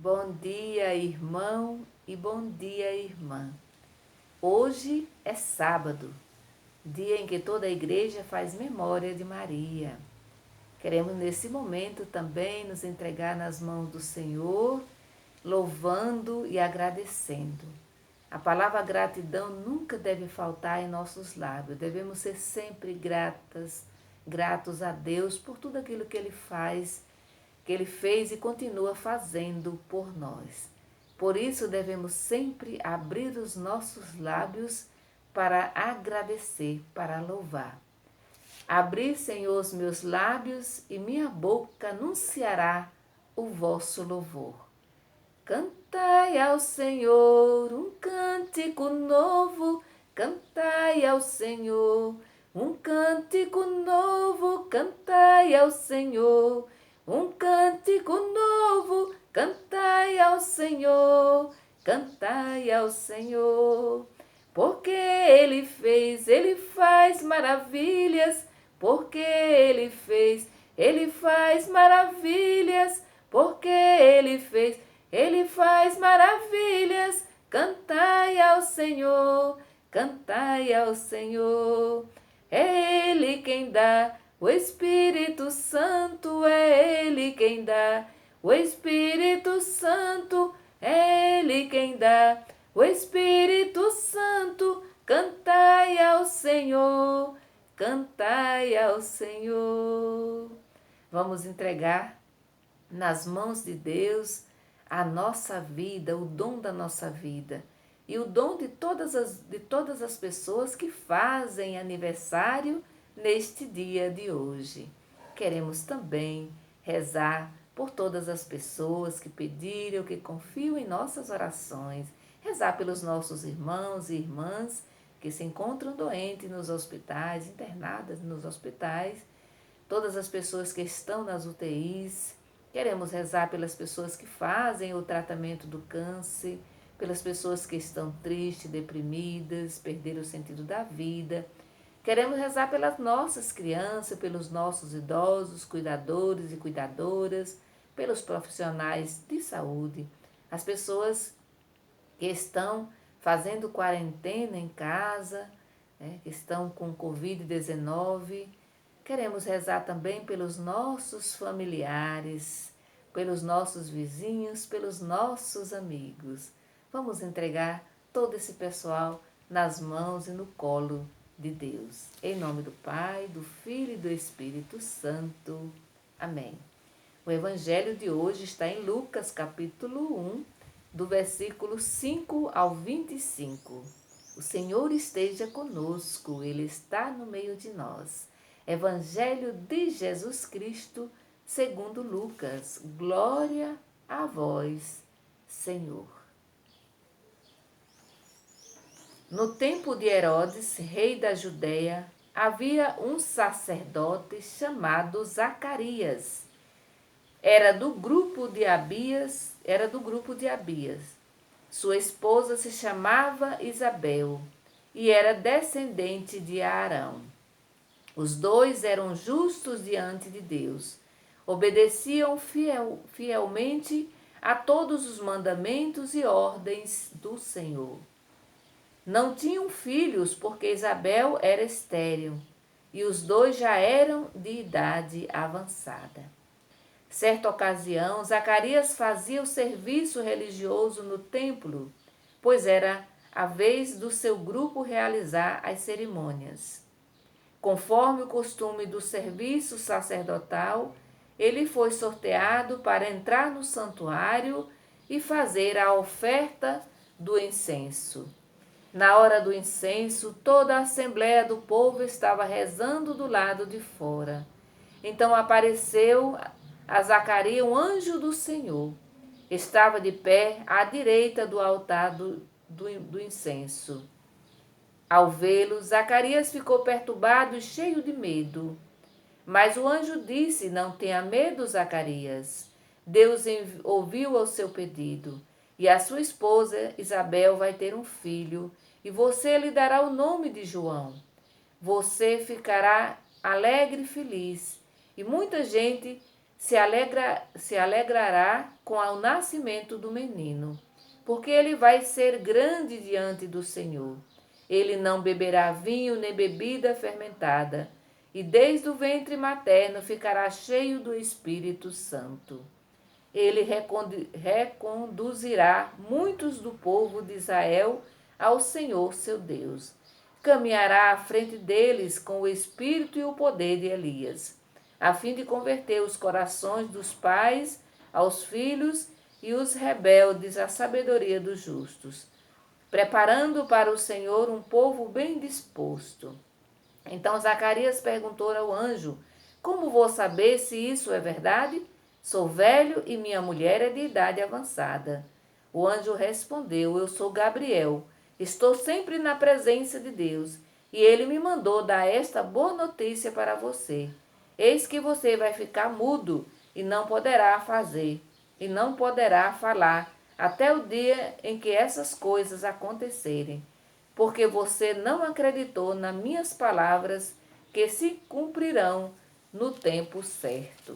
Bom dia, irmão, e bom dia, irmã. Hoje é sábado, dia em que toda a igreja faz memória de Maria. Queremos nesse momento também nos entregar nas mãos do Senhor, louvando e agradecendo. A palavra gratidão nunca deve faltar em nossos lábios. Devemos ser sempre gratos a Deus por tudo aquilo que Ele faz, que Ele fez e continua fazendo por nós. Por isso devemos sempre abrir os nossos lábios para agradecer, para louvar. Abri, Senhor, os meus lábios e minha boca anunciará o vosso louvor. Cantai ao Senhor um cântico novo, cantai ao Senhor um cântico novo, cantai ao Senhor um cântico novo, cantai ao Senhor, cantai ao Senhor. Porque Ele faz maravilhas, porque Ele faz maravilhas, porque Ele faz maravilhas. Cantai ao Senhor, cantai ao Senhor. É Ele quem dá o Espírito Santo, é Ele quem dá o Espírito Santo, é Ele quem dá o Espírito Santo. Cantai ao Senhor, cantai ao Senhor. Vamos entregar nas mãos de Deus a nossa vida, o dom da nossa vida e o dom de todas as pessoas que fazem aniversário neste dia de hoje. Queremos também rezar por todas as pessoas que pediram, que confiam em nossas orações, rezar pelos nossos irmãos e irmãs que se encontram doentes nos hospitais, internadas nos hospitais, todas as pessoas que estão nas UTIs. Queremos rezar pelas pessoas que fazem o tratamento do câncer, pelas pessoas que estão tristes, deprimidas, perderam o sentido da vida. Queremos rezar pelas nossas crianças, pelos nossos idosos, cuidadores e cuidadoras, pelos profissionais de saúde, as pessoas que estão fazendo quarentena em casa, que estão com Covid-19. Queremos rezar também pelos nossos familiares, pelos nossos vizinhos, pelos nossos amigos. Vamos entregar todo esse pessoal nas mãos e no colo de Deus. Em nome do Pai, do Filho e do Espírito Santo. Amém. O evangelho de hoje está em Lucas, capítulo 1, do versículo 5 ao 25. O Senhor esteja conosco, Ele está no meio de nós. Evangelho de Jesus Cristo, segundo Lucas. Glória a vós, Senhor. No tempo de Herodes, rei da Judéia, havia um sacerdote chamado Zacarias. Era do grupo de Abias. Sua esposa se chamava Isabel e era descendente de Arão. Os dois eram justos diante de Deus, obedeciam fielmente a todos os mandamentos e ordens do Senhor. Não tinham filhos porque Isabel era estéril e os dois já eram de idade avançada. Certa ocasião, Zacarias fazia o serviço religioso no templo, pois era a vez do seu grupo realizar as cerimônias. Conforme o costume do serviço sacerdotal, ele foi sorteado para entrar no santuário e fazer a oferta do incenso. Na hora do incenso, toda a assembleia do povo estava rezando do lado de fora. Então apareceu a Zacarias um anjo do Senhor. Estava de pé à direita do altar do incenso. Ao vê-lo, Zacarias ficou perturbado e cheio de medo. Mas o anjo disse: Não tenha medo, Zacarias. Deus ouviu ao seu pedido, e a sua esposa Isabel vai ter um filho, e você lhe dará o nome de João. Você ficará alegre e feliz, e muita gente se alegrará com o nascimento do menino, porque ele vai ser grande diante do Senhor. Ele não beberá vinho nem bebida fermentada, e desde o ventre materno ficará cheio do Espírito Santo. Ele reconduzirá muitos do povo de Israel ao Senhor seu Deus. Caminhará à frente deles com o espírito e o poder de Elias, a fim de converter os corações dos pais aos filhos e os rebeldes à sabedoria dos justos, preparando para o Senhor um povo bem disposto. Então Zacarias perguntou ao anjo: Como vou saber se isso é verdade? Sou velho e minha mulher é de idade avançada. O anjo respondeu: Eu sou Gabriel. Estou sempre na presença de Deus, e ele me mandou dar esta boa notícia para você. Eis que você vai ficar mudo e não poderá falar, até o dia em que essas coisas acontecerem, porque você não acreditou nas minhas palavras que se cumprirão no tempo certo.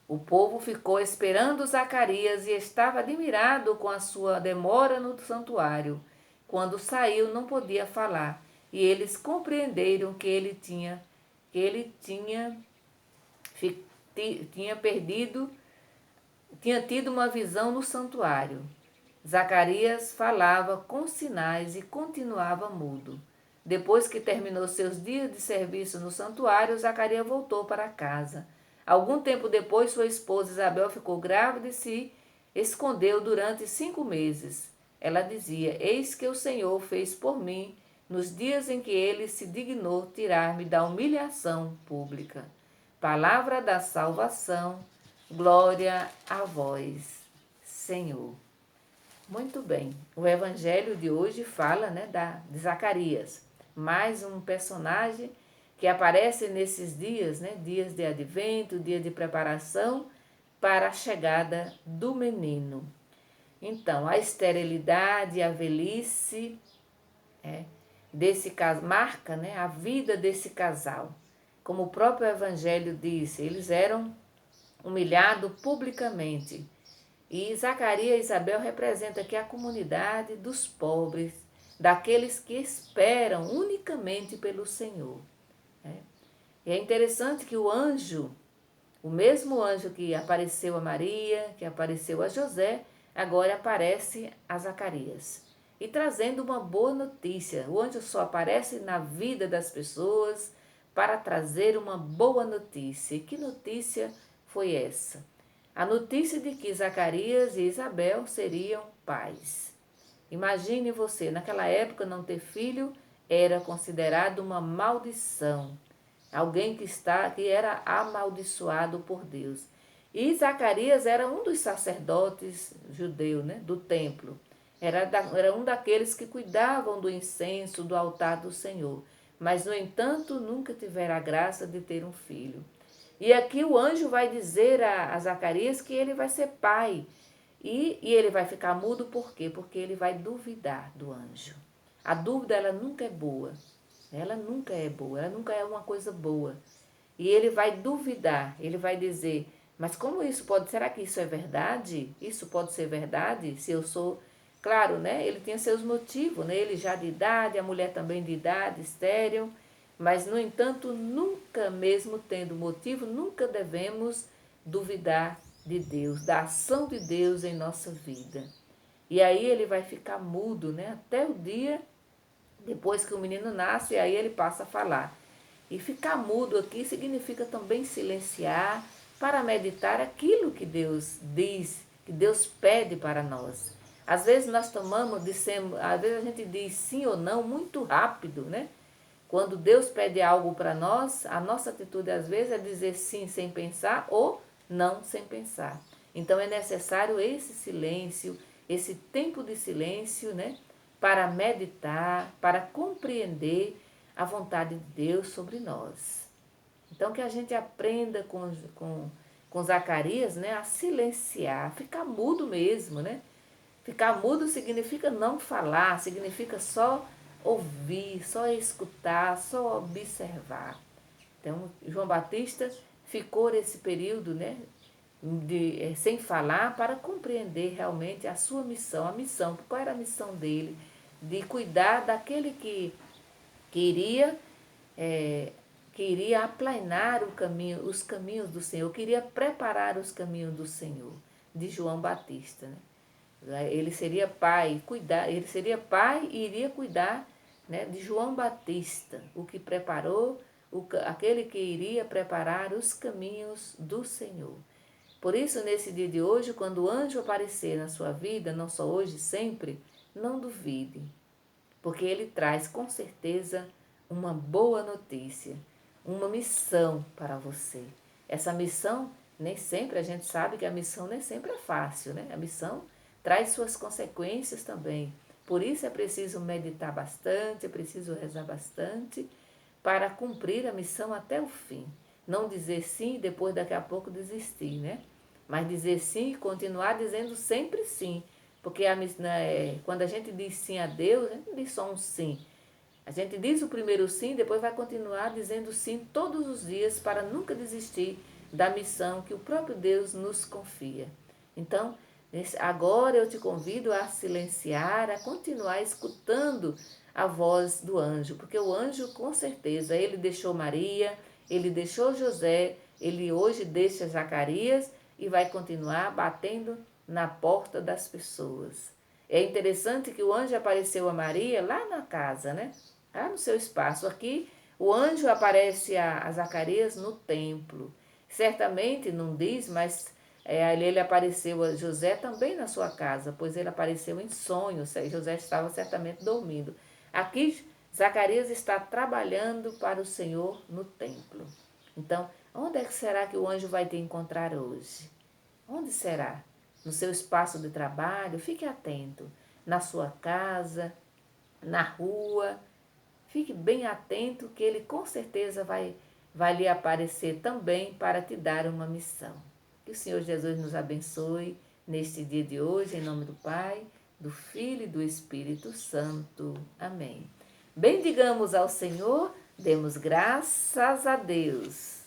O povo ficou esperando Zacarias e estava admirado com a sua demora no santuário. Quando saiu, não podia falar, e eles compreenderam que ele tinha tido uma visão no santuário. Zacarias falava com sinais e continuava mudo. Depois que terminou seus dias de serviço no santuário, Zacarias voltou para casa. Algum tempo depois, sua esposa Isabel ficou grávida e se escondeu durante 5 meses. Ela dizia: Eis que o Senhor fez por mim nos dias em que ele se dignou tirar-me da humilhação pública. Palavra da salvação, glória a vós, Senhor. Muito bem, o evangelho de hoje fala, né, de Zacarias, mais um personagem que aparece nesses dias, né, dias de advento, dia de preparação para a chegada do menino. Então, a esterilidade, a velhice desse caso marca, né, a vida desse casal. Como o próprio evangelho disse, eles eram humilhados publicamente. E Zacarias e Isabel representam aqui a comunidade dos pobres, daqueles que esperam unicamente pelo Senhor. E é interessante que o anjo, o mesmo anjo que apareceu a Maria, que apareceu a José, agora aparece a Zacarias. E trazendo uma boa notícia. O anjo só aparece na vida das pessoas para trazer uma boa notícia. E que notícia foi essa? A notícia de que Zacarias e Isabel seriam pais. Imagine você, naquela época não ter filho era considerado uma maldição. Alguém que era amaldiçoado por Deus. E Zacarias era um dos sacerdotes judeus, né, do templo. Era um daqueles que cuidavam do incenso do altar do Senhor. Mas, no entanto, nunca tivera a graça de ter um filho. E aqui o anjo vai dizer a Zacarias que ele vai ser pai. E ele vai ficar mudo por quê? Porque ele vai duvidar do anjo. A dúvida, ela nunca é boa. Ela nunca é boa, ela nunca é uma coisa boa. E ele vai duvidar, ele vai dizer, mas como isso pode, será que isso é verdade? Isso pode ser verdade? Se eu sou, claro, né? Ele tinha seus motivos, né? Ele já de idade, a mulher também de idade, estéril. Mas, no entanto, nunca, mesmo tendo motivo, nunca devemos duvidar de Deus, da ação de Deus em nossa vida. E aí ele vai ficar mudo, né? Até o dia depois que o menino nasce, aí ele passa a falar. E ficar mudo aqui significa também silenciar para meditar aquilo que Deus diz, que Deus pede para nós. Às vezes nós às vezes a gente diz sim ou não muito rápido, né? Quando Deus pede algo para nós, a nossa atitude às vezes é dizer sim sem pensar ou não sem pensar. Então é necessário esse silêncio, esse tempo de silêncio, né? Para meditar, para compreender a vontade de Deus sobre nós. Então que a gente aprenda com Zacarias, né? A silenciar, ficar mudo mesmo, né? Ficar mudo significa não falar, significa só ouvir, só escutar, só observar. Então, João Batista ficou esse período, né, sem falar para compreender realmente a sua missão, qual era a missão dele, de cuidar daquele que iria, é, que iria aplanar os caminhos do Senhor, queria preparar os caminhos do Senhor, de João Batista, né? Ele seria pai, ele seria pai e iria cuidar, né, de João Batista, o que preparou, aquele que iria preparar os caminhos do Senhor. Por isso, nesse dia de hoje, quando o anjo aparecer na sua vida, não só hoje, sempre, não duvide, porque ele traz com certeza uma boa notícia, uma missão para você. Essa missão, nem sempre, a gente sabe que a missão nem sempre é fácil, né? A missão traz suas consequências também. Por isso é preciso meditar bastante, é preciso rezar bastante para cumprir a missão até o fim. Não dizer sim e depois daqui a pouco desistir, né? Mas dizer sim e continuar dizendo sempre sim. Porque quando a gente diz sim a Deus, a gente não diz só um sim. A gente diz o primeiro sim, depois vai continuar dizendo sim todos os dias para nunca desistir da missão que o próprio Deus nos confia. Então, agora eu te convido a silenciar, a continuar escutando a voz do anjo, porque o anjo, com certeza, ele deixou Maria, ele deixou José, ele hoje deixa Zacarias e vai continuar batendo na porta das pessoas. É interessante que o anjo apareceu a Maria lá na casa, né? Lá no seu espaço. Aqui, o anjo aparece a Zacarias no templo. Certamente, não diz, mas ele apareceu a José também na sua casa, pois ele apareceu em sonhos. José estava certamente dormindo. Aqui, Zacarias está trabalhando para o Senhor no templo. Então, onde é que será que o anjo vai te encontrar hoje? Onde será? No seu espaço de trabalho? Fique atento. Na sua casa, na rua. Fique bem atento que ele com certeza vai lhe aparecer também para te dar uma missão. Que o Senhor Jesus nos abençoe neste dia de hoje, em nome do Pai, do Filho e do Espírito Santo. Amém. Bendigamos ao Senhor, demos graças a Deus.